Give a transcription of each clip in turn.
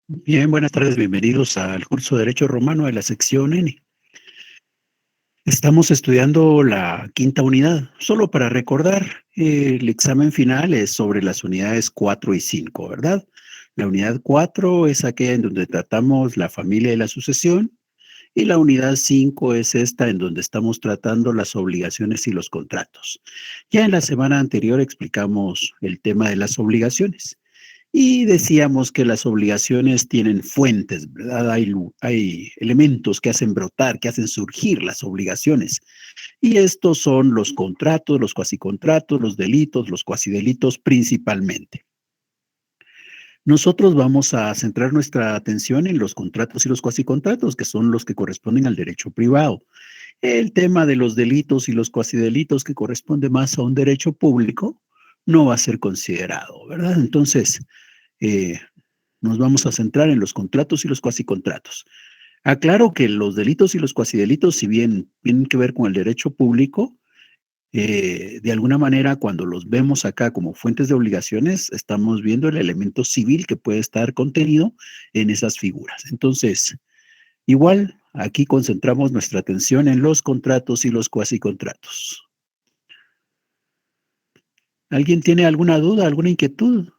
Bien, buenas tardes, bienvenidos al curso de Derecho Romano de la sección N. Estamos estudiando la quinta unidad. Solo para recordar, el examen final es sobre las unidades 4 y 5, ¿verdad? La unidad 4 es aquella en donde tratamos la familia y la sucesión, y la unidad 5 es esta en donde estamos tratando las obligaciones y los contratos. Ya en la semana anterior explicamos el tema de las obligaciones. Y decíamos que las obligaciones tienen fuentes, ¿verdad? Hay elementos que hacen brotar, que hacen surgir las obligaciones. Y estos son los contratos, los cuasicontratos, los delitos, los cuasidelitos principalmente. Nosotros vamos a centrar nuestra atención en los contratos y los cuasicontratos, que son los que corresponden al derecho privado. El tema de los delitos y los cuasidelitos, que corresponde más a un derecho público, no va a ser considerado, ¿verdad? Entonces, eh, nos vamos a centrar en los contratos y los cuasicontratos. Aclaro que los delitos y los cuasidelitos, si bien tienen que ver con el derecho público, de alguna manera cuando los vemos acá como fuentes de obligaciones, estamos viendo el elemento civil que puede estar contenido en esas figuras. Entonces, igual aquí concentramos nuestra atención en los contratos y los cuasicontratos. ¿Alguien tiene alguna duda, alguna inquietud?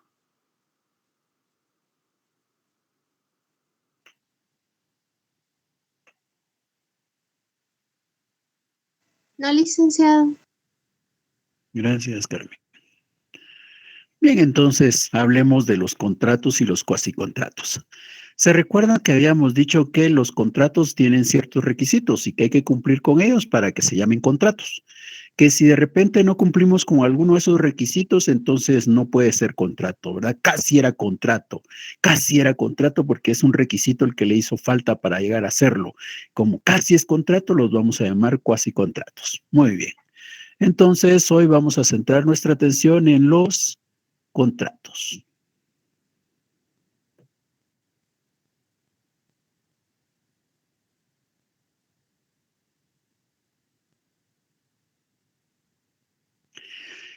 No, licenciado. Gracias, Carmen. Bien, entonces hablemos de los contratos y los cuasicontratos. Se recuerda que habíamos dicho que los contratos tienen ciertos requisitos y que hay que cumplir con ellos para que se llamen contratos. Que si de repente no cumplimos con alguno de esos requisitos, entonces no puede ser contrato, ¿verdad? Casi era contrato porque es un requisito el que le hizo falta para llegar a hacerlo. Como casi es contrato, los vamos a llamar cuasicontratos. Muy bien. Entonces, hoy vamos a centrar nuestra atención en los contratos.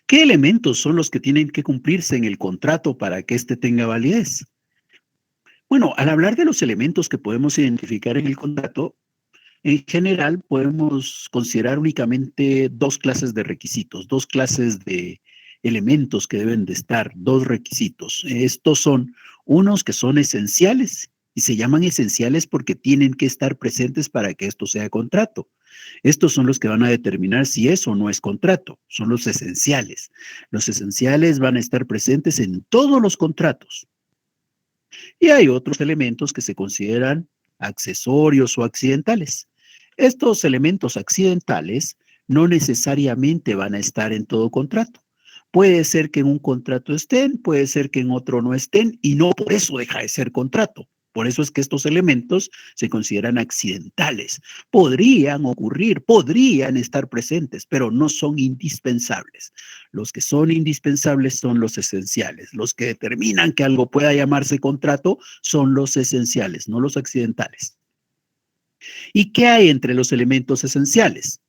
¿Qué elementos son los que tienen que cumplirse en el contrato para que éste tenga validez? Bueno, al hablar de los elementos que podemos identificar en el contrato, en general podemos considerar únicamente dos clases de requisitos, dos clases de elementos que deben de estar, dos requisitos. Estos son unos que son esenciales y se llaman esenciales porque tienen que estar presentes para que esto sea contrato. Estos son los que van a determinar si es o no es contrato, son los esenciales. Los esenciales van a estar presentes en todos los contratos. Y hay otros elementos que se consideran accesorios o accidentales. Estos elementos accidentales no necesariamente van a estar en todo contrato. Puede ser que en un contrato estén, puede ser que en otro no estén, y no por eso deja de ser contrato. Por eso es que estos elementos se consideran accidentales. Podrían ocurrir, podrían estar presentes, pero no son indispensables. Los que son indispensables son los esenciales. Los que determinan que algo pueda llamarse contrato son los esenciales, no los accidentales. ¿Y qué hay entre los elementos esenciales?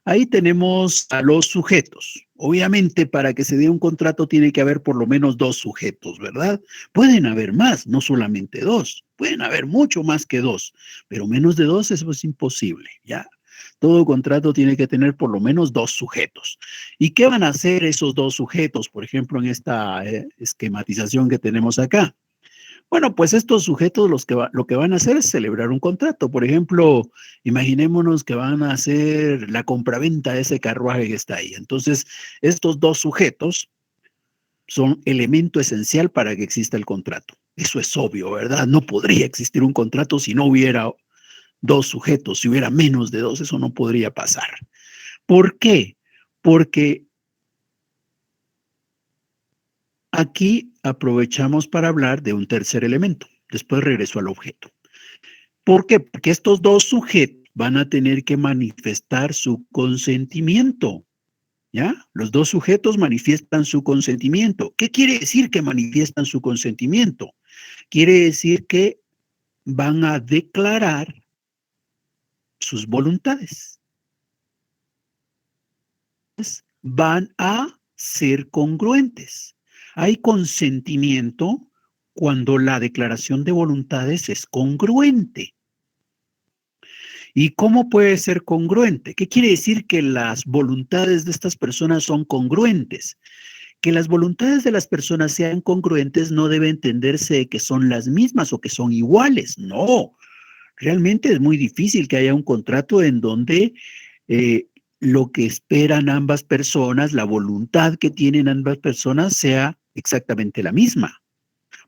Ahí tenemos a los sujetos. Obviamente, para que se dé un contrato tiene que haber por lo menos dos sujetos, ¿verdad? Pueden haber más, no solamente dos. Pueden haber mucho más que dos, pero menos de dos eso es imposible, ¿ya? Todo contrato tiene que tener por lo menos dos sujetos. ¿Y qué van a hacer esos dos sujetos, por ejemplo, en esta esquematización que tenemos acá? Bueno, pues estos sujetos lo que van a hacer es celebrar un contrato. Por ejemplo, imaginémonos que van a hacer la compraventa de ese carruaje que está ahí. Entonces, estos dos sujetos son elemento esencial para que exista el contrato. Eso es obvio, ¿verdad? No podría existir un contrato si no hubiera dos sujetos. Si hubiera menos de dos, eso no podría pasar. ¿Por qué? Porque aquí aprovechamos para hablar de un tercer elemento. Después regreso al objeto. ¿Por qué? Porque estos dos sujetos van a tener que manifestar su consentimiento, ¿ya? Los dos sujetos manifiestan su consentimiento. ¿Qué quiere decir que manifiestan su consentimiento? Quiere decir que van a declarar sus voluntades. Van a ser congruentes. Hay consentimiento cuando la declaración de voluntades es congruente. ¿Y cómo puede ser congruente? ¿Qué quiere decir que las voluntades de estas personas son congruentes? Que las voluntades de las personas sean congruentes no debe entenderse que son las mismas o que son iguales. No, realmente es muy difícil que haya un contrato en donde lo que esperan ambas personas, la voluntad que tienen ambas personas sea exactamente la misma.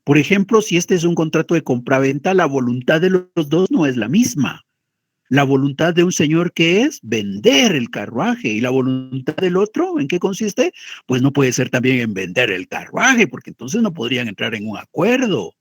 Por ejemplo, si este es un contrato de compraventa, la voluntad de los dos no es la misma. La voluntad de un señor, ¿qué es? Vender el carruaje. ¿Y la voluntad del otro en qué consiste? Pues no puede ser también en vender el carruaje, porque entonces no podrían entrar en un acuerdo.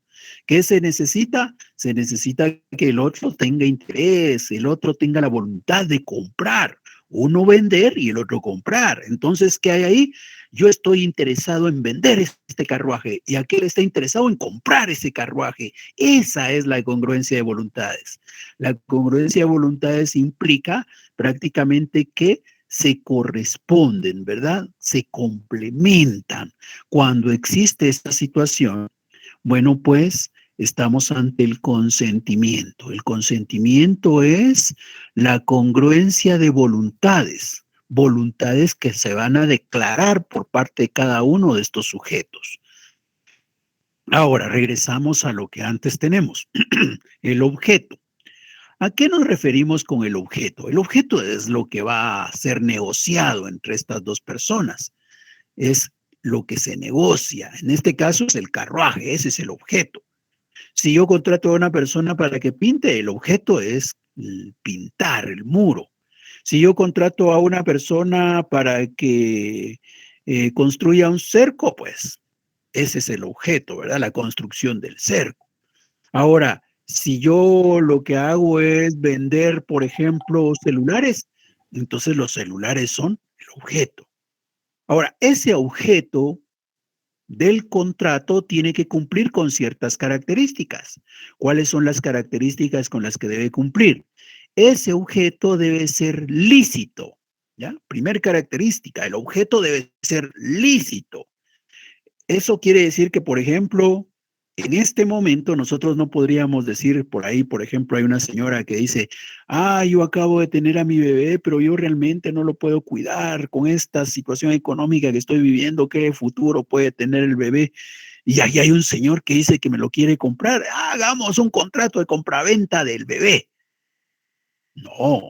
¿Qué se necesita? Se necesita que el otro tenga interés, el otro tenga la voluntad de comprar. Uno vender y el otro comprar. Entonces, ¿qué hay ahí? Yo estoy interesado en vender este carruaje y aquel está interesado en comprar ese carruaje. Esa es la congruencia de voluntades. La congruencia de voluntades implica prácticamente que se corresponden, ¿verdad? Se complementan. Cuando existe esta situación, bueno, pues estamos ante el consentimiento. El consentimiento es la congruencia de voluntades, voluntades que se van a declarar por parte de cada uno de estos sujetos. Ahora, regresamos a lo que antes tenemos, el objeto. ¿A qué nos referimos con el objeto? El objeto es lo que va a ser negociado entre estas dos personas. Es lo que se negocia. En este caso es el carruaje, ese es el objeto. Si yo contrato a una persona para que pinte, el objeto es pintar el muro. Si yo contrato a una persona para que construya un cerco, pues ese es el objeto, ¿verdad? La construcción del cerco. Ahora, si yo lo que hago es vender, por ejemplo, celulares, entonces los celulares son el objeto. Ahora, ese objeto del contrato tiene que cumplir con ciertas características. ¿Cuáles son las características con las que debe cumplir? Ese objeto debe ser lícito, ¿ya? Primer característica, el objeto debe ser lícito. Eso quiere decir que, por ejemplo, en este momento nosotros no podríamos decir por ahí, por ejemplo, hay una señora que dice, yo acabo de tener a mi bebé, pero yo realmente no lo puedo cuidar con esta situación económica que estoy viviendo, ¿qué futuro puede tener el bebé? Y ahí hay un señor que dice que me lo quiere comprar, hagamos un contrato de compraventa del bebé. No,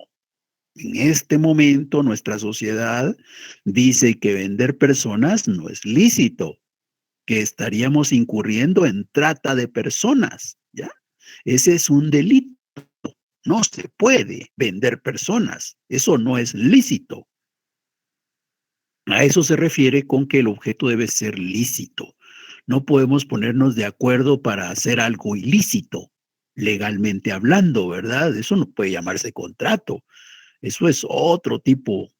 en este momento nuestra sociedad dice que vender personas no es lícito, que estaríamos incurriendo en trata de personas, ¿ya? Ese es un delito. No se puede vender personas. Eso no es lícito. A eso se refiere con que el objeto debe ser lícito. No podemos ponernos de acuerdo para hacer algo ilícito, legalmente hablando, ¿verdad? Eso no puede llamarse contrato. Eso es otro tipo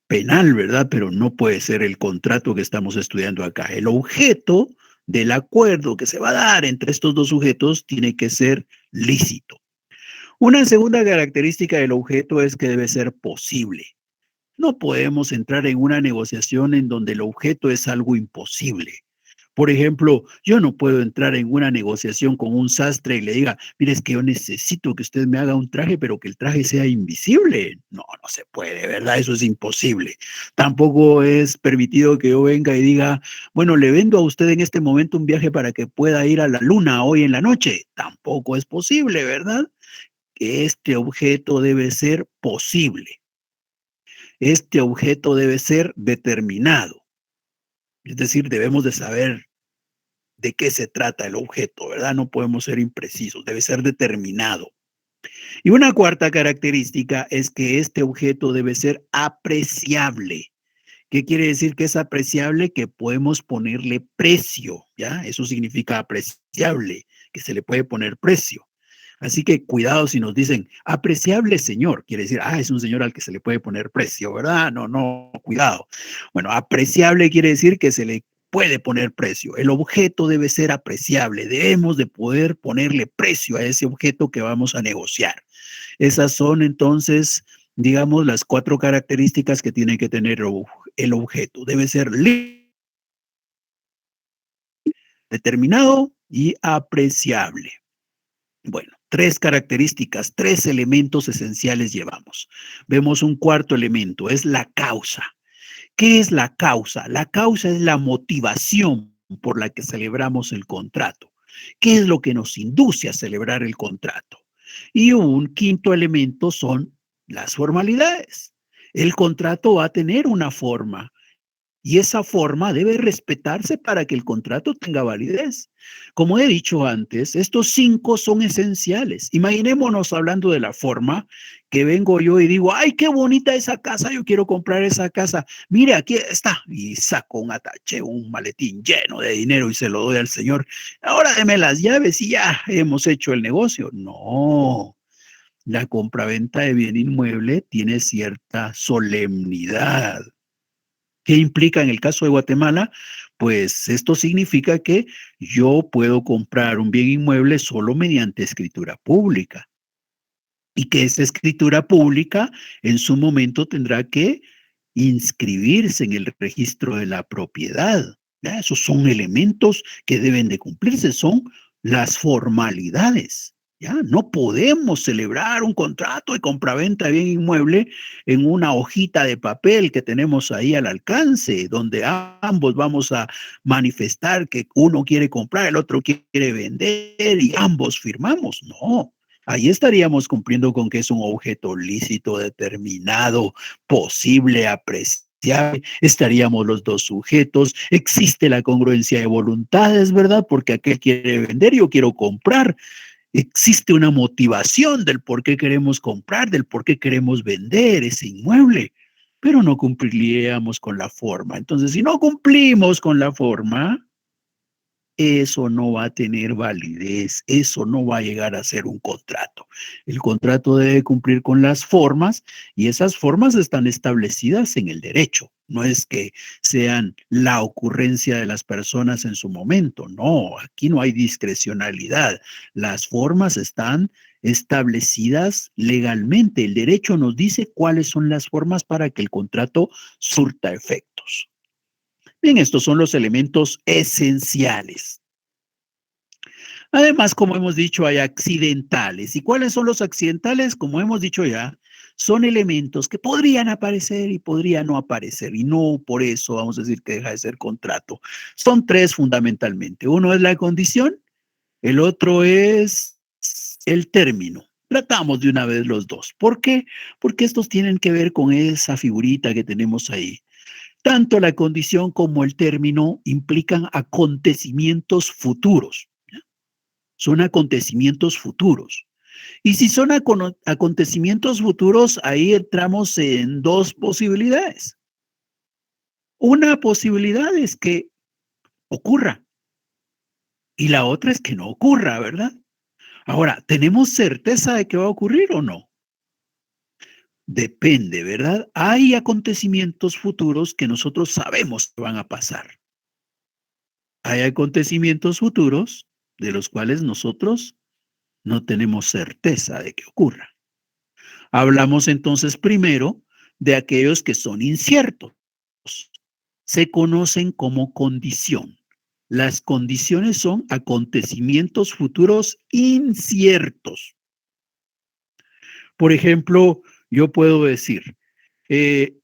penal, ¿verdad? Pero no puede ser el contrato que estamos estudiando acá. El objeto del acuerdo que se va a dar entre estos dos sujetos tiene que ser lícito. Una segunda característica del objeto es que debe ser posible. No podemos entrar en una negociación en donde el objeto es algo imposible. Por ejemplo, yo no puedo entrar en una negociación con un sastre y le diga, mire, es que yo necesito que usted me haga un traje, pero que el traje sea invisible. No, no se puede, ¿verdad? Eso es imposible. Tampoco es permitido que yo venga y diga, bueno, le vendo a usted en este momento un viaje para que pueda ir a la luna hoy en la noche. Tampoco es posible, ¿verdad? Que este objeto debe ser posible. Este objeto debe ser determinado. Es decir, debemos de saber de qué se trata el objeto, ¿verdad? No podemos ser imprecisos, debe ser determinado. Y una cuarta característica es que este objeto debe ser apreciable. ¿Qué quiere decir que es apreciable? Que podemos ponerle precio, ¿ya? Eso significa apreciable, que se le puede poner precio. Así que cuidado si nos dicen apreciable señor, quiere decir, es un señor al que se le puede poner precio, ¿verdad? No, no, cuidado. Bueno, apreciable quiere decir que se le puede poner precio. El objeto debe ser apreciable. Debemos de poder ponerle precio a ese objeto que vamos a negociar. Esas son entonces, digamos, las cuatro características que tiene que tener el objeto. Debe ser determinado, y apreciable. Bueno, tres características, tres elementos esenciales llevamos. Vemos un cuarto elemento, es la causa. ¿Qué es la causa? La causa es la motivación por la que celebramos el contrato. ¿Qué es lo que nos induce a celebrar el contrato? Y un quinto elemento son las formalidades. El contrato va a tener una forma y esa forma debe respetarse para que el contrato tenga validez. Como he dicho antes, estos cinco son esenciales. Imaginémonos hablando de la forma, que vengo yo y digo, ay, qué bonita esa casa, yo quiero comprar esa casa. Mire, aquí está. Y saco un atache, un maletín lleno de dinero y se lo doy al señor. Ahora deme las llaves y ya hemos hecho el negocio. No, la compraventa de bien inmueble tiene cierta solemnidad. ¿Qué implica en el caso de Guatemala? Pues esto significa que yo puedo comprar un bien inmueble solo mediante escritura pública y que esa escritura pública en su momento tendrá que inscribirse en el registro de la propiedad. ¿Ya? Esos son elementos que deben de cumplirse, son las formalidades. ¿Ya? No podemos celebrar un contrato de compraventa de bien inmueble en una hojita de papel que tenemos ahí al alcance, donde ambos vamos a manifestar que uno quiere comprar, el otro quiere vender y ambos firmamos. No, ahí estaríamos cumpliendo con que es un objeto lícito, determinado, posible, apreciable. Estaríamos los dos sujetos. Existe la congruencia de voluntades, ¿verdad? Porque aquel quiere vender, yo quiero comprar. Existe una motivación del por qué queremos comprar, del por qué queremos vender ese inmueble, pero no cumpliríamos con la forma. Entonces, si no cumplimos con la forma, eso no va a tener validez, eso no va a llegar a ser un contrato. El contrato debe cumplir con las formas y esas formas están establecidas en el derecho. No es que sean la ocurrencia de las personas en su momento, no, aquí no hay discrecionalidad. Las formas están establecidas legalmente. El derecho nos dice cuáles son las formas para que el contrato surta efectos. Bien, estos son los elementos esenciales. Además, como hemos dicho, hay accidentales. ¿Y cuáles son los accidentales? Como hemos dicho ya, son elementos que podrían aparecer y podrían no aparecer. Y no por eso vamos a decir que deja de ser contrato. Son tres fundamentalmente. Uno es la condición, el otro es el término. Tratamos de una vez los dos. ¿Por qué? Porque estos tienen que ver con esa figurita que tenemos ahí. Tanto la condición como el término implican acontecimientos futuros. Son acontecimientos futuros. Y si son acontecimientos futuros, ahí entramos en dos posibilidades. Una posibilidad es que ocurra y la otra es que no ocurra, ¿verdad? Ahora, ¿tenemos certeza de que va a ocurrir o no? Depende, ¿verdad? Hay acontecimientos futuros que nosotros sabemos que van a pasar. Hay acontecimientos futuros de los cuales nosotros no tenemos certeza de que ocurra. Hablamos entonces primero de aquellos que son inciertos. Se conocen como condición. Las condiciones son acontecimientos futuros inciertos. Por ejemplo, yo puedo decir,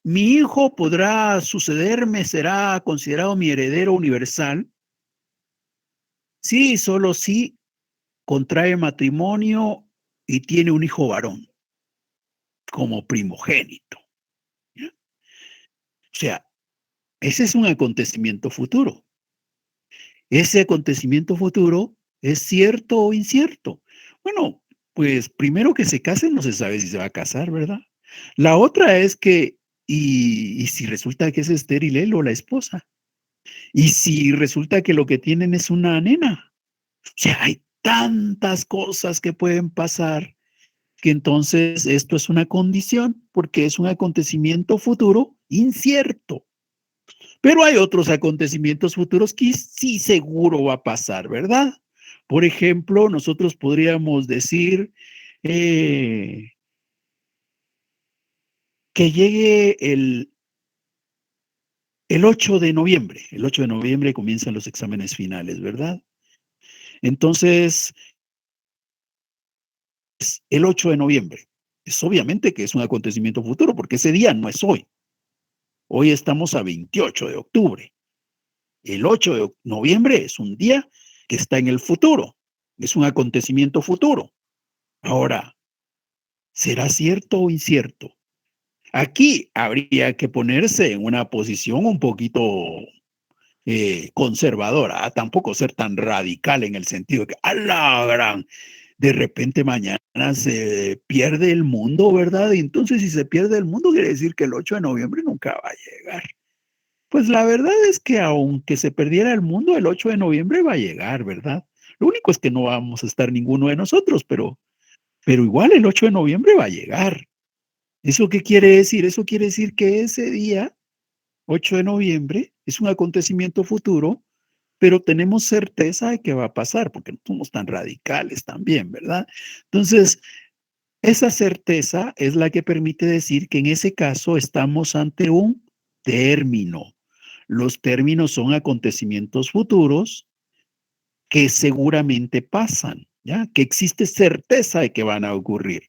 mi hijo podrá sucederme, será considerado mi heredero universal. Sí, solo si contrae matrimonio y tiene un hijo varón como primogénito. ¿Ya? O sea, ese es un acontecimiento futuro. Ese acontecimiento futuro es cierto o incierto. Bueno, pues primero que se casen no se sabe si se va a casar, ¿verdad? La otra es que, y si resulta que es estéril él o la esposa, y si resulta que lo que tienen es una nena. O sea, hay tantas cosas que pueden pasar que entonces esto es una condición porque es un acontecimiento futuro incierto. Pero hay otros acontecimientos futuros que sí seguro va a pasar, ¿verdad? Por ejemplo, nosotros podríamos decir eh, que llegue el 8 de noviembre. El 8 de noviembre comienzan los exámenes finales, ¿verdad? Entonces, es el 8 de noviembre. Es obviamente que es un acontecimiento futuro, porque ese día no es hoy. Hoy estamos a 28 de octubre. El 8 de noviembre es un día que está en el futuro. Es un acontecimiento futuro. Ahora, ¿será cierto o incierto? Aquí habría que ponerse en una posición un poquito conservadora, tampoco ser tan radical en el sentido de que, ¡a la gran! De repente mañana se pierde el mundo, ¿verdad? Y entonces si se pierde el mundo quiere decir que el 8 de noviembre nunca va a llegar. Pues la verdad es que aunque se perdiera el mundo, el 8 de noviembre va a llegar, ¿verdad? Lo único es que no vamos a estar ninguno de nosotros, pero igual el 8 de noviembre va a llegar. ¿Eso qué quiere decir? Eso quiere decir que ese día, 8 de noviembre, es un acontecimiento futuro, pero tenemos certeza de que va a pasar, porque no somos tan radicales también, ¿verdad? Entonces, esa certeza es la que permite decir que en ese caso estamos ante un término. Los términos son acontecimientos futuros que seguramente pasan, ¿ya? Que existe certeza de que van a ocurrir.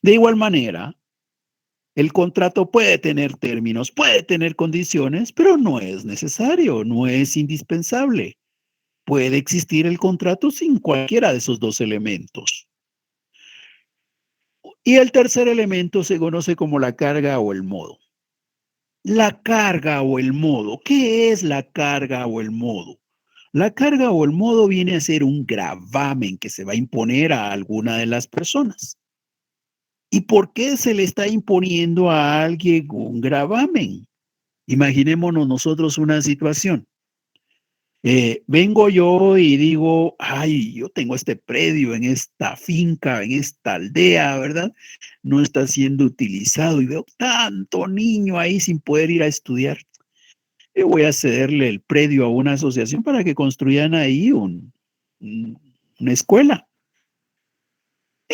De igual manera, el contrato puede tener términos, puede tener condiciones, pero no es necesario, no es indispensable. Puede existir el contrato sin cualquiera de esos dos elementos. Y el tercer elemento se conoce como la carga o el modo. La carga o el modo. ¿Qué es la carga o el modo? La carga o el modo viene a ser un gravamen que se va a imponer a alguna de las personas. ¿Y por qué se le está imponiendo a alguien un gravamen? Imaginémonos nosotros una situación. Vengo yo y digo, ay, yo tengo este predio en esta finca, en esta aldea, ¿verdad? No está siendo utilizado y veo tanto niño ahí sin poder ir a estudiar. Yo voy a cederle el predio a una asociación para que construyan ahí una escuela.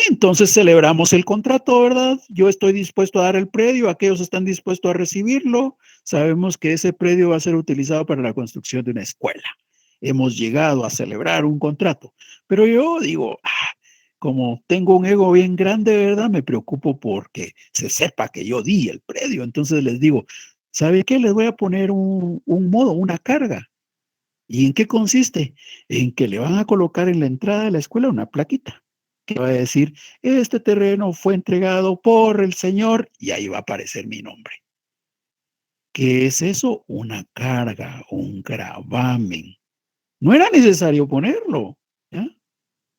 Entonces celebramos el contrato, ¿verdad? Yo estoy dispuesto a dar el predio, aquellos están dispuestos a recibirlo. Sabemos que ese predio va a ser utilizado para la construcción de una escuela. Hemos llegado a celebrar un contrato. Pero yo digo, como tengo un ego bien grande, ¿verdad? Me preocupo porque se sepa que yo di el predio. Entonces les digo, ¿sabe qué? Les voy a poner un modo, una carga. ¿Y en qué consiste? En que le van a colocar en la entrada de la escuela una plaquita que va a decir, este terreno fue entregado por el Señor, y ahí va a aparecer mi nombre. ¿Qué es eso? Una carga, un gravamen. No era necesario ponerlo, ¿ya?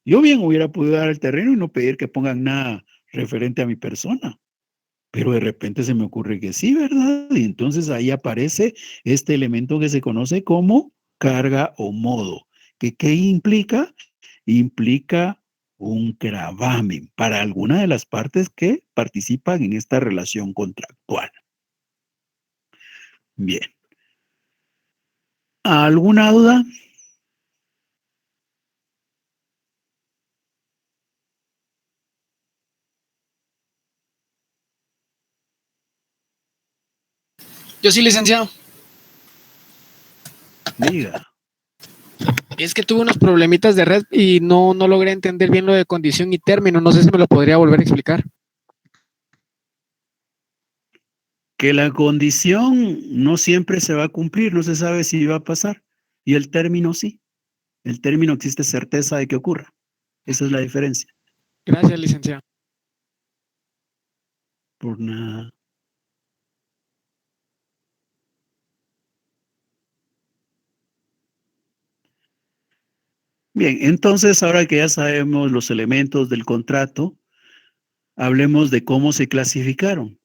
Yo bien hubiera podido dar el terreno y no pedir que pongan nada referente a mi persona, pero de repente se me ocurre que sí, ¿verdad? Y entonces ahí aparece este elemento que se conoce como carga o modo. ¿Qué implica? Implica un gravamen para alguna de las partes que participan en esta relación contractual. Bien. ¿Alguna duda? Yo sí, licenciado. Diga. Es que tuve unos problemitas de red y no logré entender bien lo de condición y término. No sé si me lo podría volver a explicar. Que la condición no siempre se va a cumplir, no se sabe si va a pasar. Y el término sí. El término existe certeza de que ocurra. Esa es la diferencia. Gracias, licenciado. Por nada. Bien, entonces ahora que ya sabemos los elementos del contrato, hablemos de cómo se clasificaron.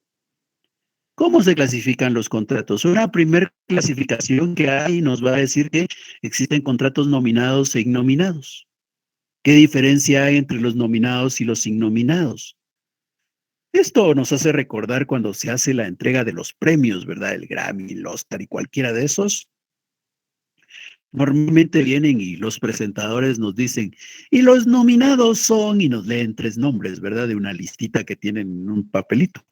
¿Cómo se clasifican los contratos? Una primera clasificación que hay nos va a decir que existen contratos nominados e innominados. ¿Qué diferencia hay entre los nominados y los innominados? Esto nos hace recordar cuando se hace la entrega de los premios, ¿verdad? El Grammy, el Oscar y cualquiera de esos. Normalmente vienen y los presentadores nos dicen, y los nominados son, y nos leen 3 nombres, ¿verdad? De una listita que tienen en un papelito.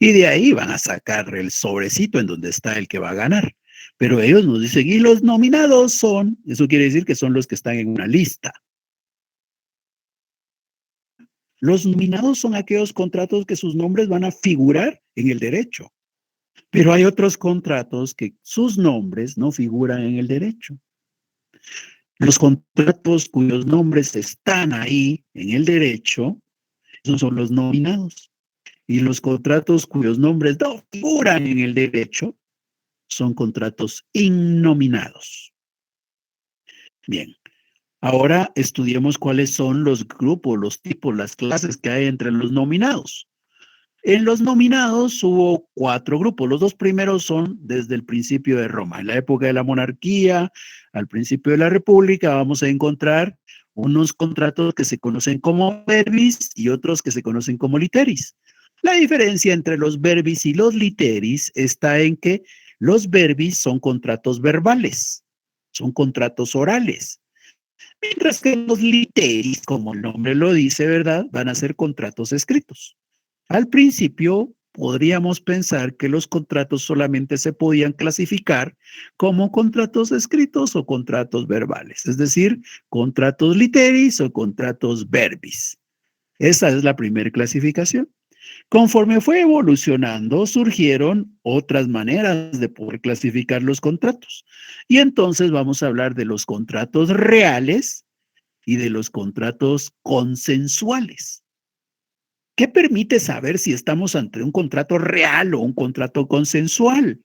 Y de ahí van a sacar el sobrecito en donde está el que va a ganar. Pero ellos nos dicen, y los nominados son, eso quiere decir que son los que están en una lista. Los nominados son aquellos contratos que sus nombres van a figurar en el derecho. Pero hay otros contratos que sus nombres no figuran en el derecho. Los contratos cuyos nombres están ahí en el derecho, esos son los nominados. Y los contratos cuyos nombres no figuran en el derecho son contratos innominados. Bien, ahora estudiemos cuáles son los grupos, los tipos, las clases que hay entre los nominados. En los nominados hubo 4 grupos. Los 2 primeros son desde el principio de Roma. En la época de la monarquía, al principio de la república, vamos a encontrar unos contratos que se conocen como verbis y otros que se conocen como literis. La diferencia entre los verbis y los literis está en que los verbis son contratos verbales, son contratos orales. Mientras que los literis, como el nombre lo dice, ¿verdad?, van a ser contratos escritos. Al principio podríamos pensar que los contratos solamente se podían clasificar como contratos escritos o contratos verbales, es decir, contratos literis o contratos verbis. Esa es la primera clasificación. Conforme fue evolucionando, surgieron otras maneras de poder clasificar los contratos. Y entonces vamos a hablar de los contratos reales y de los contratos consensuales. ¿Qué permite saber si estamos ante un contrato real o un contrato consensual?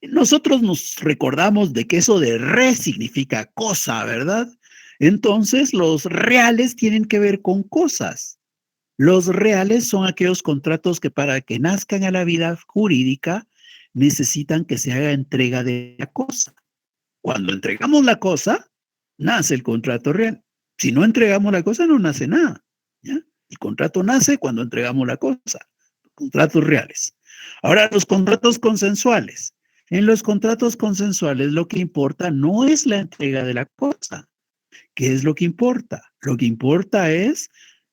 Nosotros nos recordamos de que eso de re significa cosa, ¿verdad? Entonces, los reales tienen que ver con cosas. Los reales son aquellos contratos que para que nazcan a la vida jurídica necesitan que se haga entrega de la cosa. Cuando entregamos la cosa, nace el contrato real. Si no entregamos la cosa, no nace nada, ¿ya? El contrato nace cuando entregamos la cosa, contratos reales. Ahora, los contratos consensuales. En los contratos consensuales lo que importa no es la entrega de la cosa. ¿Qué es lo que importa? Lo que importa es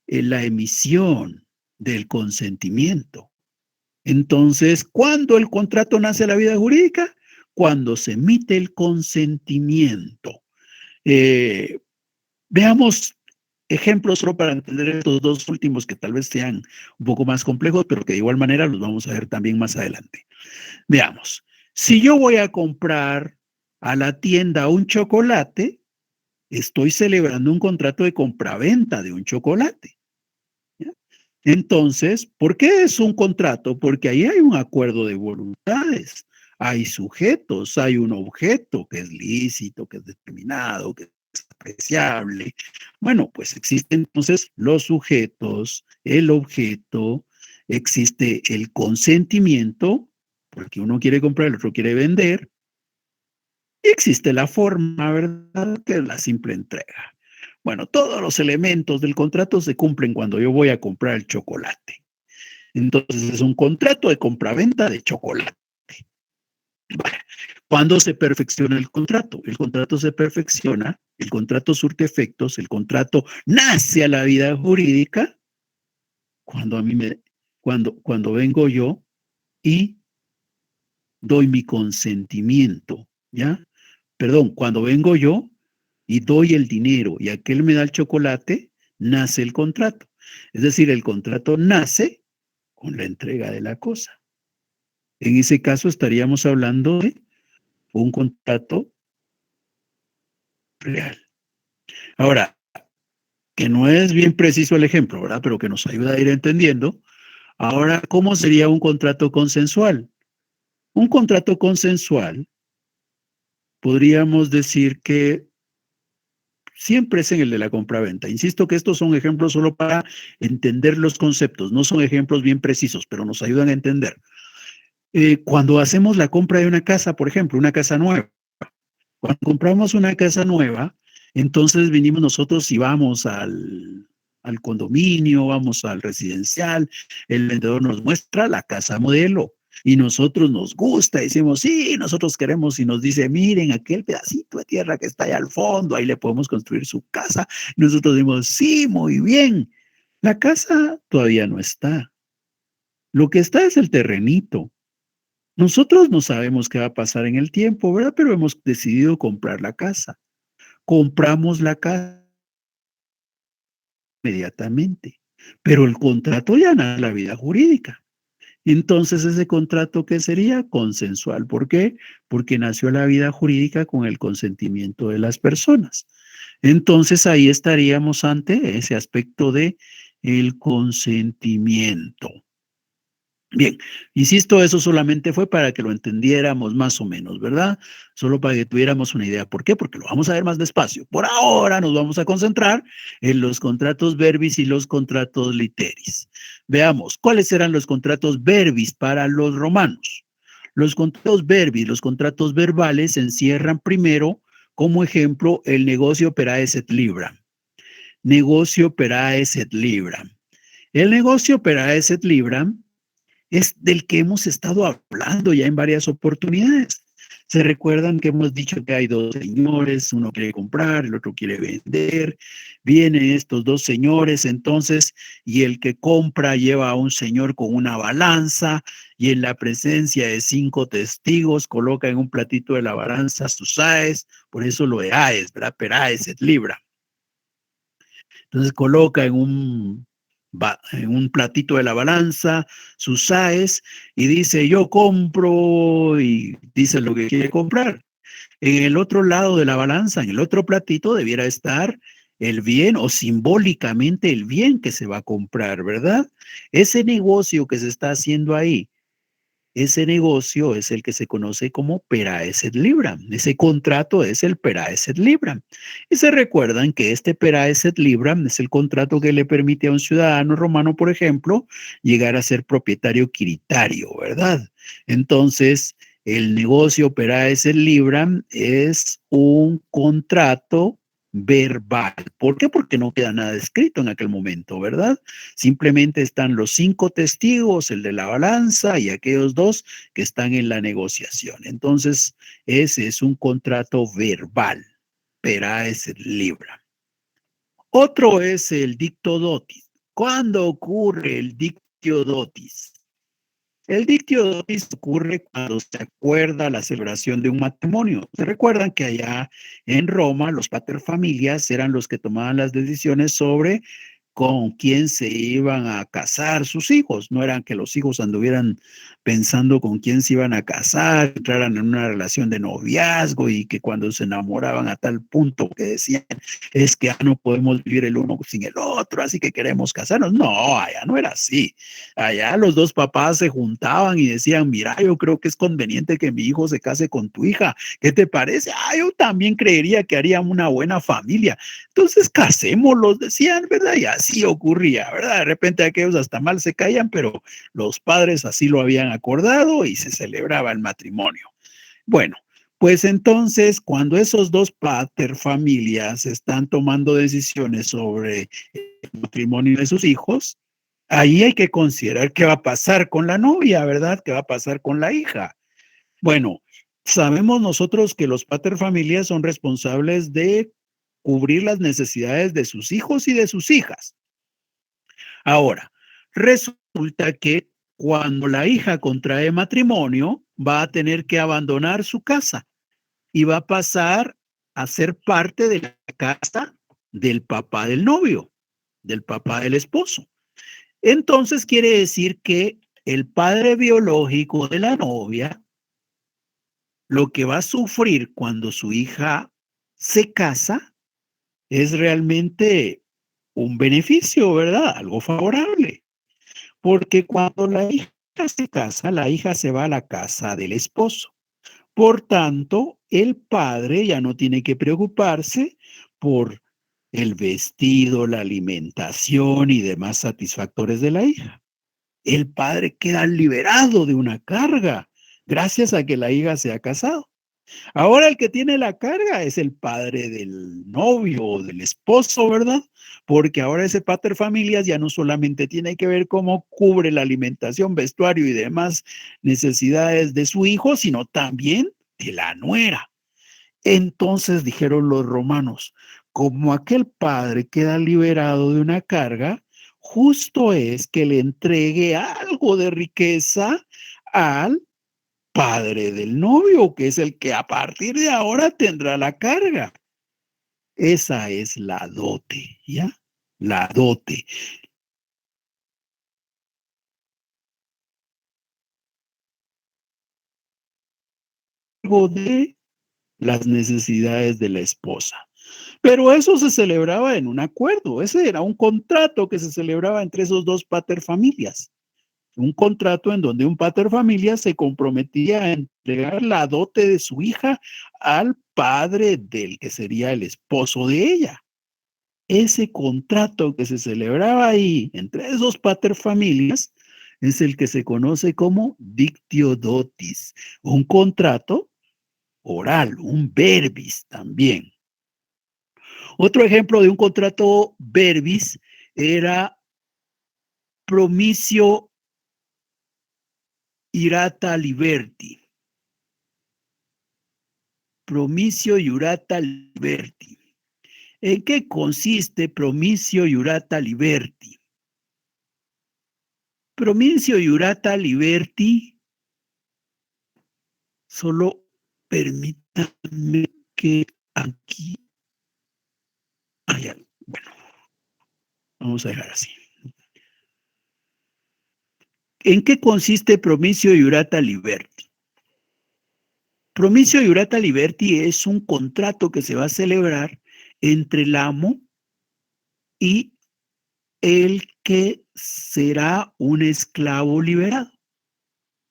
la emisión del consentimiento. Entonces, ¿cuándo el contrato nace a la vida jurídica? Cuando se emite el consentimiento. Veamos ejemplos solo para entender estos 2 últimos que tal vez sean un poco más complejos, pero que de igual manera los vamos a ver también más adelante. Veamos, si yo voy a comprar a la tienda un chocolate, estoy celebrando un contrato de compraventa de un chocolate, ¿ya? Entonces, ¿por qué es un contrato? Porque ahí hay un acuerdo de voluntades, hay sujetos, hay un objeto que es lícito, que es determinado, que es apreciable. Bueno, pues existen entonces los sujetos, el objeto, existe el consentimiento, porque uno quiere comprar, el otro quiere vender, y existe la forma, ¿verdad?, que es la simple entrega. Bueno, todos los elementos del contrato se cumplen cuando yo voy a comprar el chocolate. Entonces es un contrato de compraventa de chocolate. Vale. ¿Cuándo se perfecciona el contrato? El contrato se perfecciona, el contrato surte efectos, el contrato nace a la vida jurídica cuando cuando vengo yo y doy mi consentimiento, ¿ya? Perdón, cuando vengo yo y doy el dinero y aquel me da el chocolate, nace el contrato. Es decir, el contrato nace con la entrega de la cosa. En ese caso estaríamos hablando de un contrato real. Ahora, que no es bien preciso el ejemplo, ¿verdad?, pero que nos ayuda a ir entendiendo. Ahora, ¿cómo sería un contrato consensual? Un contrato consensual, podríamos decir que siempre es en el de la compraventa. Insisto que estos son ejemplos solo para entender los conceptos, no son ejemplos bien precisos, pero nos ayudan a entender. Cuando hacemos la compra de una casa, por ejemplo, una casa nueva, cuando compramos una casa nueva, entonces venimos nosotros y vamos al condominio, vamos al residencial, el vendedor nos muestra la casa modelo y nosotros nos gusta, decimos, sí, nosotros queremos y nos dice, miren aquel pedacito de tierra que está allá al fondo, ahí le podemos construir su casa. Y nosotros decimos, sí, muy bien. La casa todavía no está. Lo que está es el terrenito. Nosotros no sabemos qué va a pasar en el tiempo, ¿verdad? Pero hemos decidido comprar la casa. Compramos la casa inmediatamente, pero el contrato ya no es la vida jurídica. Entonces, ese contrato, ¿qué sería? Consensual. ¿Por qué? Porque nació la vida jurídica con el consentimiento de las personas. Entonces, ahí estaríamos ante ese aspecto de el consentimiento. Bien, insisto, eso solamente fue para que lo entendiéramos más o menos, ¿verdad? Solo para que tuviéramos una idea. ¿Por qué? Porque lo vamos a ver más despacio. Por ahora nos vamos a concentrar en los contratos verbis y los contratos literis. Veamos, ¿cuáles eran los contratos verbis para los romanos? Los contratos verbis, los contratos verbales, encierran primero, como ejemplo, el negocio per aes et libra. Negocio per aes et libra. El negocio per aes et libra es del que hemos estado hablando ya en varias oportunidades. Se recuerdan que hemos dicho que hay dos señores, uno quiere comprar, el otro quiere vender. Vienen estos dos señores entonces y el que compra lleva a un señor con una balanza y en la presencia de 5 testigos coloca en un platito de la balanza sus aes, por eso lo de aes, ¿verdad? Per aes et libra. Entonces coloca en un platito de la balanza sus aes y dice, yo compro, y dice lo que quiere comprar. En el otro lado de la balanza, en el otro platito, debiera estar el bien o simbólicamente el bien que se va a comprar, ¿verdad? Ese negocio que se está haciendo ahí, ese negocio es el que se conoce como per aes et libra. Ese contrato es el per aes et libra. Y se recuerdan que este per aes et libra es el contrato que le permite a un ciudadano romano, por ejemplo, llegar a ser propietario quiritario, ¿verdad? Entonces, el negocio per aes et libra es un contrato verbal. ¿Por qué? Porque no queda nada escrito en aquel momento, ¿verdad? Simplemente están los 5 testigos, el de la balanza y aquellos dos que están en la negociación. Entonces, ese es un contrato verbal, per aes et libra. Otro es el dictio dotis. ¿Cuándo ocurre el dictio dotis? El dictio dotis ocurre cuando se acuerda la celebración de un matrimonio. ¿Se recuerdan que allá en Roma los paterfamilias eran los que tomaban las decisiones sobre con quién se iban a casar sus hijos? No eran que los hijos anduvieran pensando con quién se iban a casar, entraran en una relación de noviazgo y que cuando se enamoraban a tal punto que decían, es que ya no podemos vivir el uno sin el otro, así que queremos casarnos. No, allá no era así. Allá los dos papás se juntaban y decían, mira, yo creo que es conveniente que mi hijo se case con tu hija. ¿Qué te parece? Ah, yo también creería que harían una buena familia. Entonces casémoslos, decían, ¿verdad? Y así ocurría, ¿verdad? De repente aquellos hasta mal se caían, pero los padres así lo habían acordado y se celebraba el matrimonio. Bueno, pues entonces, cuando esos dos paterfamilias están tomando decisiones sobre el matrimonio de sus hijos, ahí hay que considerar qué va a pasar con la novia, ¿verdad? ¿Qué va a pasar con la hija? Bueno, sabemos nosotros que los paterfamilias son responsables de cubrir las necesidades de sus hijos y de sus hijas. Ahora, resulta que cuando la hija contrae matrimonio, va a tener que abandonar su casa y va a pasar a ser parte de la casa del papá del novio, del papá del esposo. Entonces quiere decir que el padre biológico de la novia, lo que va a sufrir cuando su hija se casa, es realmente un beneficio, ¿verdad? Algo favorable. Porque cuando la hija se casa, la hija se va a la casa del esposo. Por tanto, el padre ya no tiene que preocuparse por el vestido, la alimentación y demás satisfactores de la hija. El padre queda liberado de una carga gracias a que la hija se ha casado. Ahora el que tiene la carga es el padre del novio o del esposo, ¿verdad? Porque ahora ese pater familias ya no solamente tiene que ver cómo cubre la alimentación, vestuario y demás necesidades de su hijo, sino también de la nuera. Entonces dijeron los romanos, como aquel padre queda liberado de una carga, justo es que le entregue algo de riqueza al padre del novio, que es el que a partir de ahora tendrá la carga. Esa es la dote, ¿ya? La dote. Algo de las necesidades de la esposa. Pero eso se celebraba en un acuerdo. Ese era un contrato que se celebraba entre esos dos paterfamilias. Un contrato en donde un paterfamilias se comprometía a entregar la dote de su hija al padre del que sería el esposo de ella. Ese contrato que se celebraba ahí entre esos paterfamilias es el que se conoce como dictio dotis, un contrato oral, un verbis también. Otro ejemplo de un contrato verbis era promisio irata liberti. Promisio iurata liberti. ¿En qué consiste promisio iurata liberti? Promisio iurata liberti, solo permítanme que aquí, bueno, vamos a dejar así. ¿En qué consiste promisio iurata liberti? Promisio iurata liberti es un contrato que se va a celebrar entre el amo y el que será un esclavo liberado.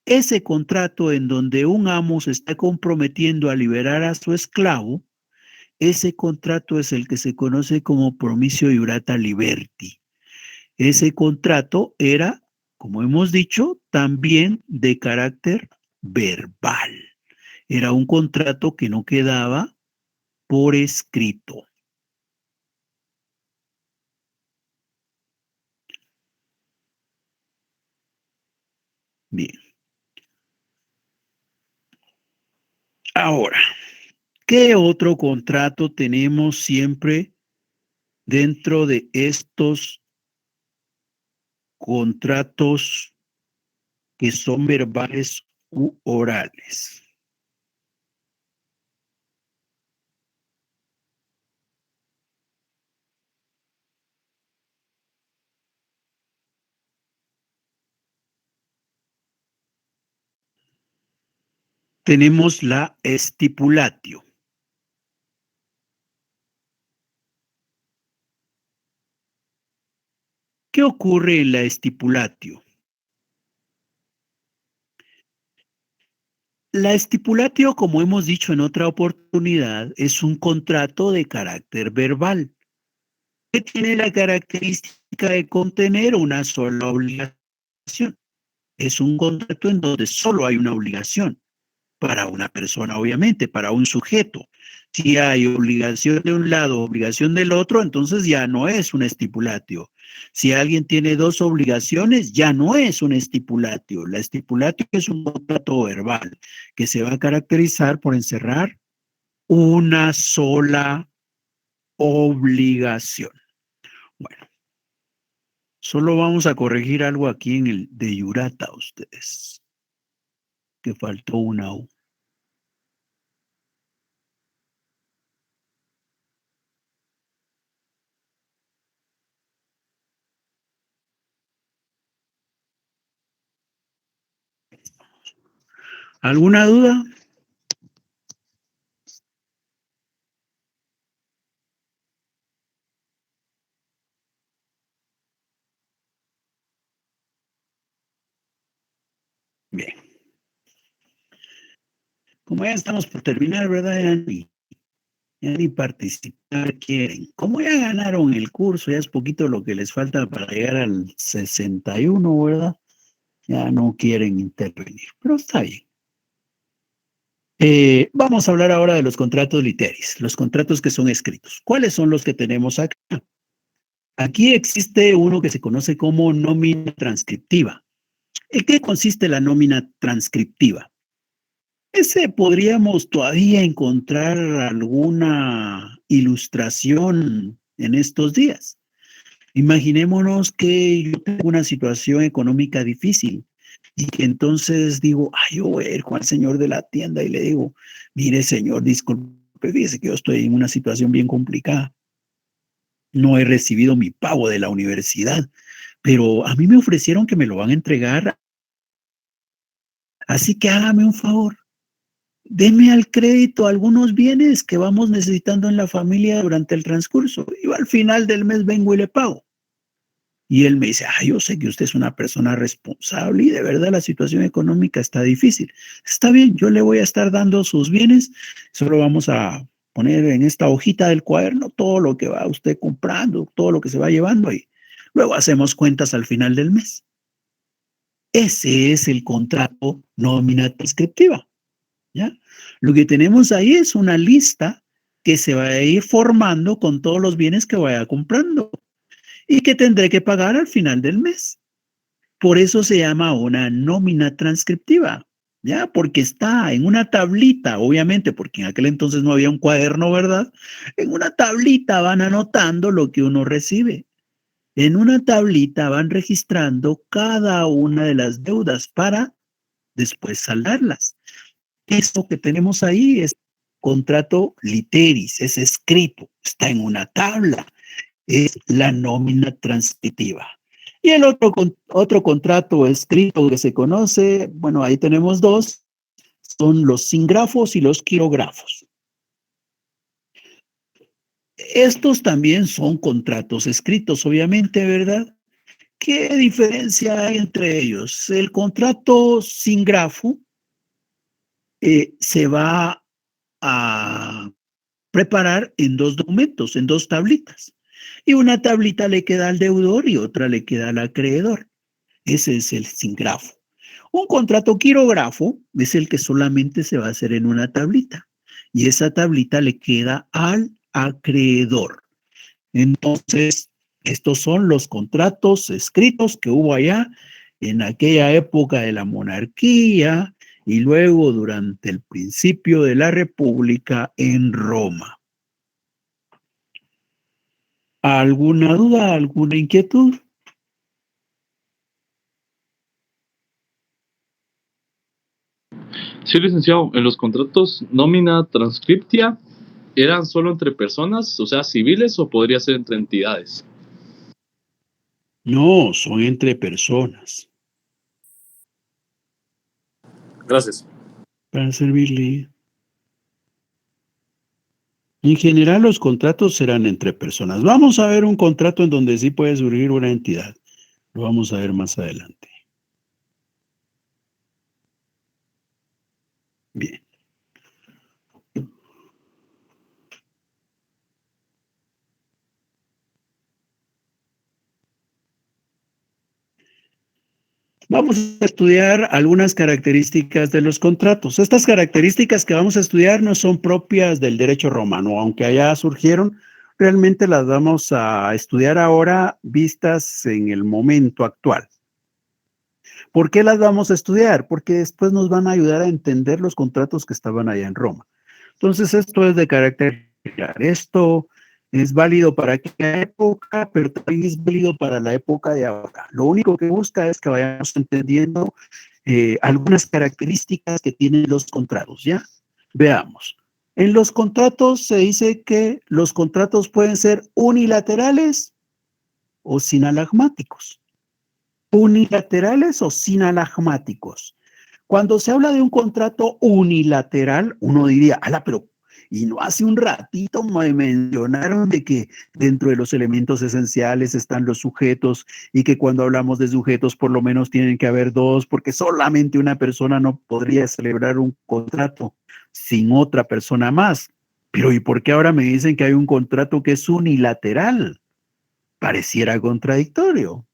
Ese contrato en donde un amo se está comprometiendo a liberar a su esclavo, ese contrato es el que se conoce como promisio iurata liberti. Ese contrato era, como hemos dicho, también de carácter verbal. Era un contrato que no quedaba por escrito. Bien. Ahora, ¿qué otro contrato tenemos siempre dentro de estos contratos que son verbales u orales? Tenemos la estipulatio. ¿Qué ocurre en la estipulatio? La estipulatio, como hemos dicho en otra oportunidad, es un contrato de carácter verbal que tiene la característica de contener una sola obligación. Es un contrato en donde solo hay una obligación para una persona, obviamente, para un sujeto. Si hay obligación de un lado, obligación del otro, entonces ya no es un estipulatio. Si alguien tiene dos obligaciones, ya no es un estipulatio. La estipulatio es un contrato verbal que se va a caracterizar por encerrar una sola obligación. Bueno, solo vamos a corregir algo aquí en el de iurata, ustedes, que faltó una U. ¿Alguna duda? Bien. Como ya estamos por terminar, ¿verdad? Ya ni participar quieren. Como ya ganaron el curso, ya es poquito lo que les falta para llegar al 61, ¿verdad? Ya no quieren intervenir, pero está bien. Vamos a hablar ahora de los contratos literis, los contratos que son escritos. ¿Cuáles son los que tenemos acá? Aquí existe uno que se conoce como nómina transcriptiva. ¿En qué consiste la nómina transcriptiva? Ese podríamos todavía encontrar alguna ilustración en estos días. Imaginémonos que yo tengo una situación económica difícil Y que entonces digo, ay, yo voy a ir con el señor de la tienda y le digo, mire, señor, disculpe, fíjese que yo estoy en una situación bien complicada. No he recibido mi pago de la universidad, pero a mí me ofrecieron que me lo van a entregar, así que hágame un favor. Deme al crédito algunos bienes que vamos necesitando en la familia durante el transcurso. Yo al final del mes vengo y le pago. Y él me dice, yo sé que usted es una persona responsable y de verdad la situación económica está difícil. Está bien, yo le voy a estar dando sus bienes, solo vamos a poner en esta hojita del cuaderno todo lo que va usted comprando, todo lo que se va llevando y luego hacemos cuentas al final del mes. Ese es el contrato nómina prescriptiva, ¿ya? Lo que tenemos ahí es una lista que se va a ir formando con todos los bienes que vaya comprando y que tendré que pagar al final del mes. Por eso se llama una nómina transcriptiva, ¿ya? Porque está en una tablita, obviamente, porque en aquel entonces no había un cuaderno, ¿verdad? En una tablita van anotando lo que uno recibe. En una tablita van registrando cada una de las deudas para después saldarlas. Esto que tenemos ahí es contrato literis, es escrito, está en una tabla, es la nómina transcriptiva. Y el otro contrato escrito que se conoce, bueno, ahí tenemos dos, son los singrafos y los quirografos. Estos también son contratos escritos, obviamente, ¿verdad? ¿Qué diferencia hay entre ellos? El contrato singrafo se va a preparar en dos documentos, en dos tablitas. Y una tablita le queda al deudor y otra le queda al acreedor. Ese es el singrafo. Un contrato quirografo es el que solamente se va a hacer en una tablita. Y esa tablita le queda al acreedor. Entonces, estos son los contratos escritos que hubo allá en aquella época de la monarquía y luego durante el principio de la República en Roma. ¿Alguna duda, alguna inquietud? Sí, licenciado, en los contratos nómina transcriptia, ¿eran solo entre personas, o sea, civiles, o podría ser entre entidades? No, son entre personas. Gracias. Para servirle. En general, los contratos serán entre personas. Vamos a ver un contrato en donde sí puede surgir una entidad. Lo vamos a ver más adelante. Bien. Vamos a estudiar algunas características de los contratos. Estas características que vamos a estudiar no son propias del derecho romano, aunque allá surgieron, realmente las vamos a estudiar ahora vistas en el momento actual. ¿Por qué las vamos a estudiar? Porque después nos van a ayudar a entender los contratos que estaban allá en Roma. Entonces, esto es de carácter general. Esto es válido para aquella época, pero también es válido para la época de ahora. Lo único que busca es que vayamos entendiendo algunas características que tienen los contratos, ¿ya? Veamos. En los contratos se dice que los contratos pueden ser unilaterales o sinalagmáticos. Unilaterales o sinalagmáticos. Cuando se habla de un contrato unilateral, uno diría, ala, pero y no hace un ratito me mencionaron de que dentro de los elementos esenciales están los sujetos y que cuando hablamos de sujetos por lo menos tienen que haber dos, porque solamente una persona no podría celebrar un contrato sin otra persona más. Pero ¿y por qué ahora me dicen que hay un contrato que es unilateral? Pareciera contradictorio.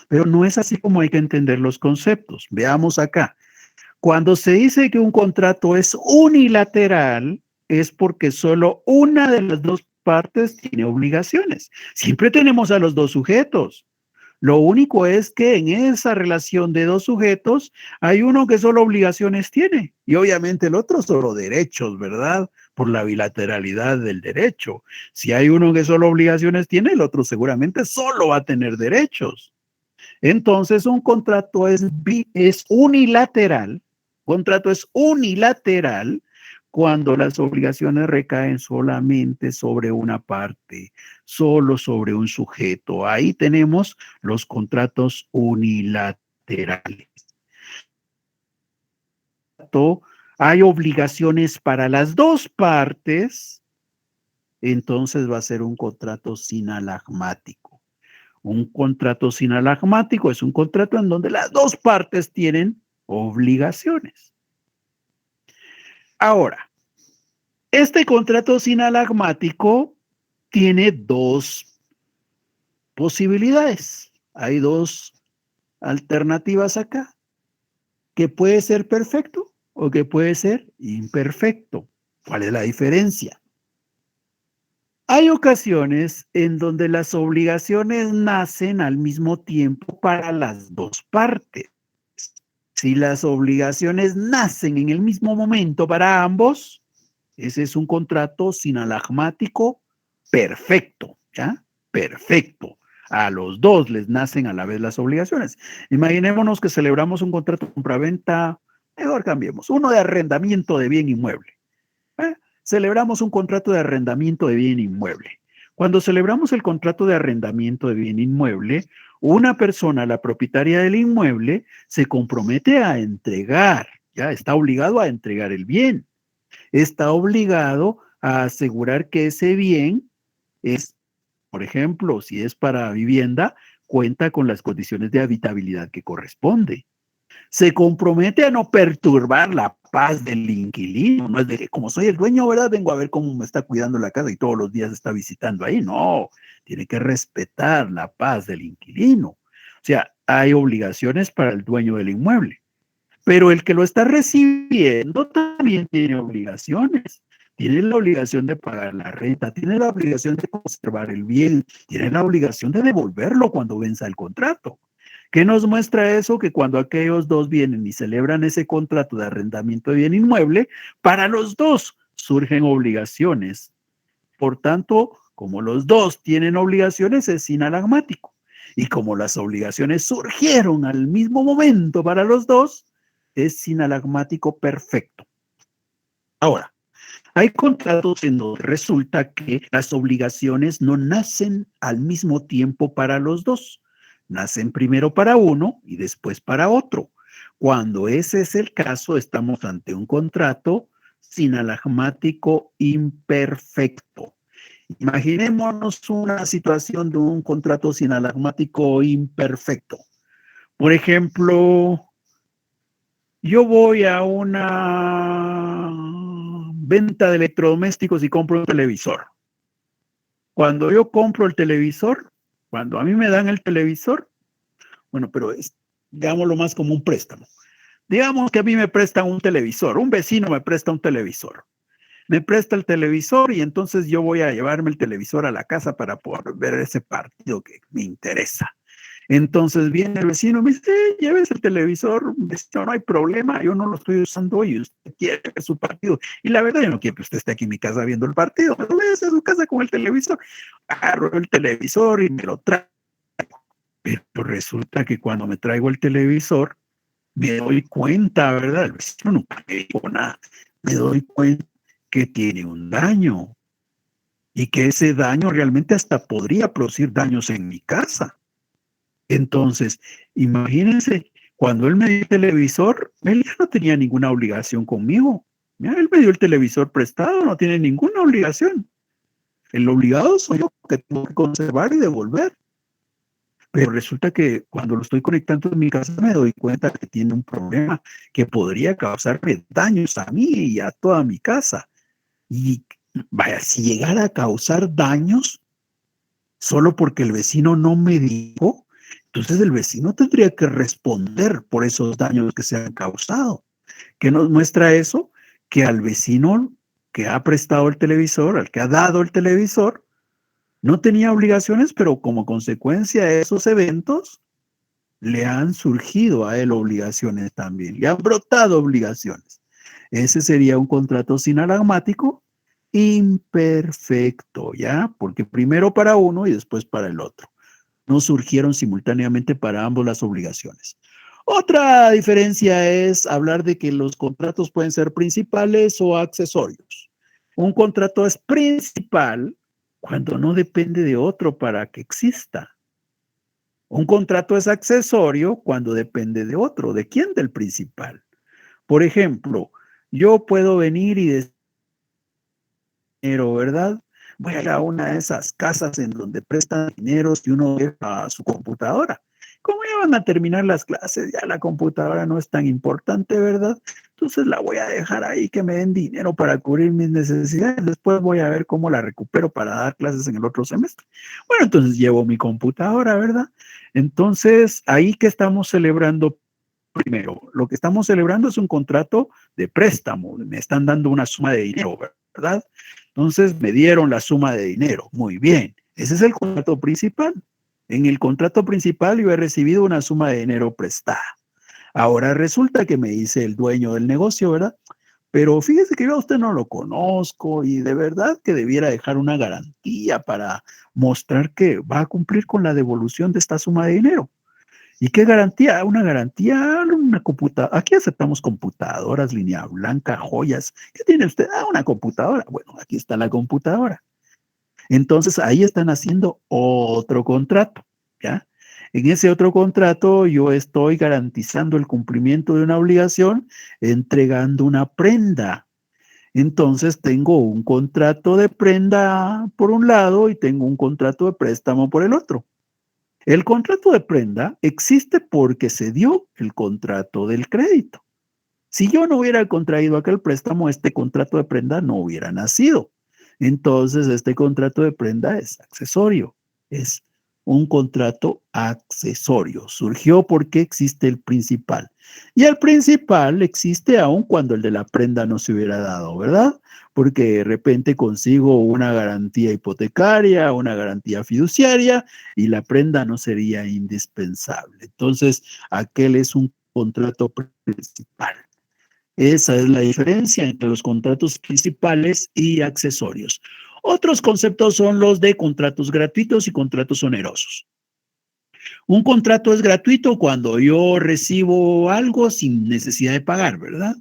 Pero no es así como hay que entender los conceptos. Veamos acá. Cuando se dice que un contrato es unilateral, es porque solo una de las dos partes tiene obligaciones. Siempre tenemos a los dos sujetos. Lo único es que en esa relación de dos sujetos hay uno que solo obligaciones tiene y obviamente el otro solo derechos, ¿verdad? Por la bilateralidad del derecho. Si hay uno que solo obligaciones tiene, el otro seguramente solo va a tener derechos. Entonces, un contrato es unilateral. Contrato es unilateral cuando las obligaciones recaen solamente sobre una parte, solo sobre un sujeto. Ahí tenemos los contratos unilaterales. Hay obligaciones para las dos partes, entonces va a ser un contrato sinalagmático. Un contrato sinalagmático es un contrato en donde las dos partes tienen obligaciones. Ahora, este contrato sinalagmático tiene dos posibilidades. Hay dos alternativas acá, que puede ser perfecto o que puede ser imperfecto. ¿Cuál es la diferencia? Hay ocasiones en donde las obligaciones nacen al mismo tiempo para las dos partes. Si las obligaciones nacen en el mismo momento para ambos, ese es un contrato sinalagmático perfecto, ¿ya? Perfecto. A los dos les nacen a la vez las obligaciones. Imaginémonos que celebramos un contrato de compraventa, mejor cambiemos, uno de arrendamiento de bien inmueble. Celebramos un contrato de arrendamiento de bien inmueble. Cuando celebramos el contrato de arrendamiento de bien inmueble, una persona, la propietaria del inmueble, se compromete a entregar, ya está obligado a entregar el bien. Está obligado a asegurar que ese bien es, por ejemplo, si es para vivienda, cuenta con las condiciones de habitabilidad que corresponde. Se compromete a no perturbar la paz del inquilino. No es de que como soy el dueño, ¿verdad? Vengo a ver cómo me está cuidando la casa y todos los días está visitando ahí. No, tiene que respetar la paz del inquilino. O sea, hay obligaciones para el dueño del inmueble. Pero el que lo está recibiendo también tiene obligaciones. Tiene la obligación de pagar la renta, tiene la obligación de conservar el bien, tiene la obligación de devolverlo cuando venza el contrato. ¿Qué nos muestra eso? Que cuando aquellos dos vienen y celebran ese contrato de arrendamiento de bien inmueble, para los dos surgen obligaciones. Por tanto, como los dos tienen obligaciones, es sinalagmático. Y como las obligaciones surgieron al mismo momento para los dos, es sinalagmático perfecto. Ahora, hay contratos en donde resulta que las obligaciones no nacen al mismo tiempo para los dos. Nacen primero para uno y después para otro. Cuando ese es el caso, estamos ante un contrato sinalagmático imperfecto. Imaginémonos una situación de un contrato sinalagmático imperfecto. Por ejemplo, yo voy a una venta de electrodomésticos y compro un televisor. Cuando yo compro el televisor, cuando a mí me dan el televisor, bueno, pero digámoslo más como un préstamo. Digamos que a mí me prestan un televisor, un vecino me presta un televisor. Me presta el televisor y entonces yo voy a llevarme el televisor a la casa para poder ver ese partido que me interesa. Entonces viene el vecino y me dice, lleves el televisor, vecino, no hay problema, yo no lo estoy usando hoy, usted quiere ver su partido. Y la verdad yo no quiero que usted esté aquí en mi casa viendo el partido, pero váyase a su casa con el televisor. Agarro el televisor y me lo traigo. Pero resulta que cuando me traigo el televisor, me doy cuenta, ¿verdad? El vecino nunca me dijo nada. Me doy cuenta que tiene un daño y que ese daño realmente hasta podría producir daños en mi casa. Entonces, imagínense, cuando él me dio el televisor, él ya no tenía ninguna obligación conmigo. Mira, él me dio el televisor prestado, no tiene ninguna obligación. El obligado soy yo, que tengo que conservar y devolver. Pero resulta que cuando lo estoy conectando en mi casa me doy cuenta que tiene un problema que podría causarme daños a mí y a toda mi casa. Y vaya, si llegara a causar daños solo porque el vecino no me dijo, entonces el vecino tendría que responder por esos daños que se han causado. ¿Qué nos muestra eso? Que al vecino que ha prestado el televisor, al que ha dado el televisor, no tenía obligaciones, pero como consecuencia de esos eventos, le han surgido a él obligaciones también, le han brotado obligaciones. Ese sería un contrato sinalagmático imperfecto, ¿ya? Porque primero para uno y después para el otro. no surgieron simultáneamente para ambos las obligaciones. Otra diferencia es hablar de que los contratos pueden ser principales o accesorios. Un contrato es principal cuando no depende de otro para que exista. Un contrato es accesorio cuando depende de otro. ¿De quién? Del principal. Por ejemplo, yo puedo venir y decir, ¿verdad? Voy a ir a una de esas casas en donde prestan dineros y uno deja a su computadora. Como ya van a terminar las clases, ya la computadora no es tan importante, ¿verdad? Entonces la voy a dejar ahí que me den dinero para cubrir mis necesidades. Después voy a ver cómo la recupero para dar clases en el otro semestre. Bueno, entonces llevo mi computadora, ¿verdad? Entonces, ahí que estamos celebrando primero, lo que estamos celebrando es un contrato de préstamo. Me están dando una suma de dinero, ¿verdad? Entonces me dieron la suma de dinero. Muy bien. Ese es el contrato principal. En el contrato principal yo he recibido una suma de dinero prestada. Ahora resulta que me dice el dueño del negocio, ¿verdad? Pero fíjese que yo a usted no lo conozco y de verdad que debiera dejar una garantía para mostrar que va a cumplir con la devolución de esta suma de dinero. ¿Y qué garantía? Una garantía, una computadora. Aquí aceptamos computadoras, línea blanca, joyas. ¿Qué tiene usted? Ah, una computadora. Bueno, aquí está la computadora. Entonces ahí están haciendo otro contrato, ¿ya? En ese otro contrato yo estoy garantizando el cumplimiento de una obligación entregando una prenda. Entonces tengo un contrato de prenda por un lado y tengo un contrato de préstamo por el otro. El contrato de prenda existe porque se dio el contrato del crédito. Si yo no hubiera contraído aquel préstamo, este contrato de prenda no hubiera nacido. Entonces, este contrato de prenda es accesorio, es un contrato accesorio. Surgió porque existe el principal. Y el principal existe aún cuando el de la prenda no se hubiera dado, ¿verdad? Porque de repente consigo una garantía hipotecaria, una garantía fiduciaria y la prenda no sería indispensable. Entonces, aquel es un contrato principal. Esa es la diferencia entre los contratos principales y accesorios. Otros conceptos son los de contratos gratuitos y contratos onerosos. Un contrato es gratuito cuando yo recibo algo sin necesidad de pagar, ¿verdad?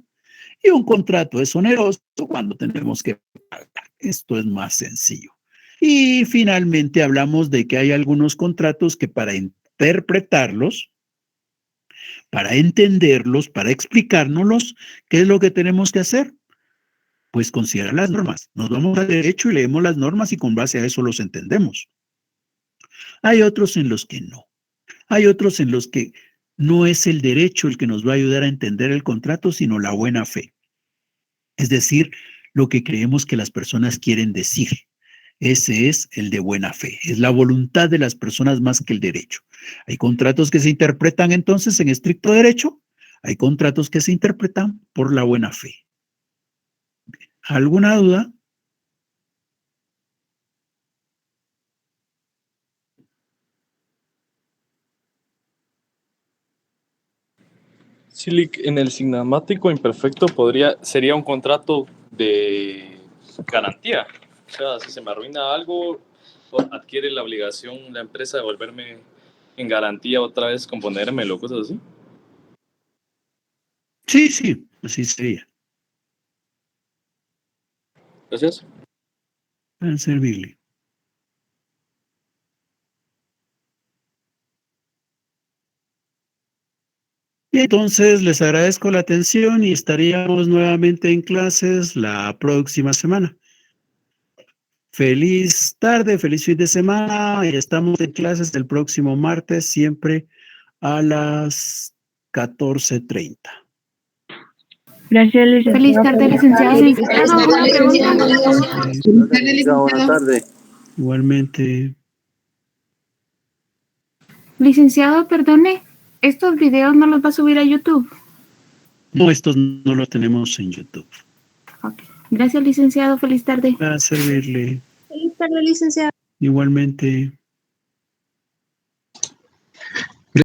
Y un contrato es oneroso cuando tenemos que pagar. Esto es más sencillo. Y finalmente hablamos de que hay algunos contratos que para interpretarlos, para entenderlos, para explicárnoslos, ¿qué es lo que tenemos que hacer? Pues considerar las normas. Nos vamos al derecho y leemos las normas y con base a eso los entendemos. Hay otros en los que no. Hay otros en los que no es el derecho el que nos va a ayudar a entender el contrato, sino la buena fe. Es decir, lo que creemos que las personas quieren decir. Ese es el de buena fe. Es la voluntad de las personas más que el derecho. Hay contratos que se interpretan entonces en estricto derecho. Hay contratos que se interpretan por la buena fe. ¿Alguna duda? Silic, en el signamático imperfecto sería un contrato de garantía. O sea, si se me arruina algo, adquiere la obligación la empresa de volverme en garantía otra vez, componérmelo, cosas así. Sí, sí, así sería. Gracias. Para servirle. Y entonces les agradezco la atención y estaríamos nuevamente en clases la próxima semana. Feliz tarde, feliz fin de semana y estamos en clases el próximo martes siempre a las 14:30. Gracias, licenciado. Feliz tarde, licenciado. Buenas tardes. Igualmente. Licenciado, perdone, ¿estos videos no los va a subir a YouTube? No, estos no los tenemos en YouTube. Okay. Gracias, licenciado. Feliz tarde. Para servirle. Feliz tarde, licenciado. Igualmente.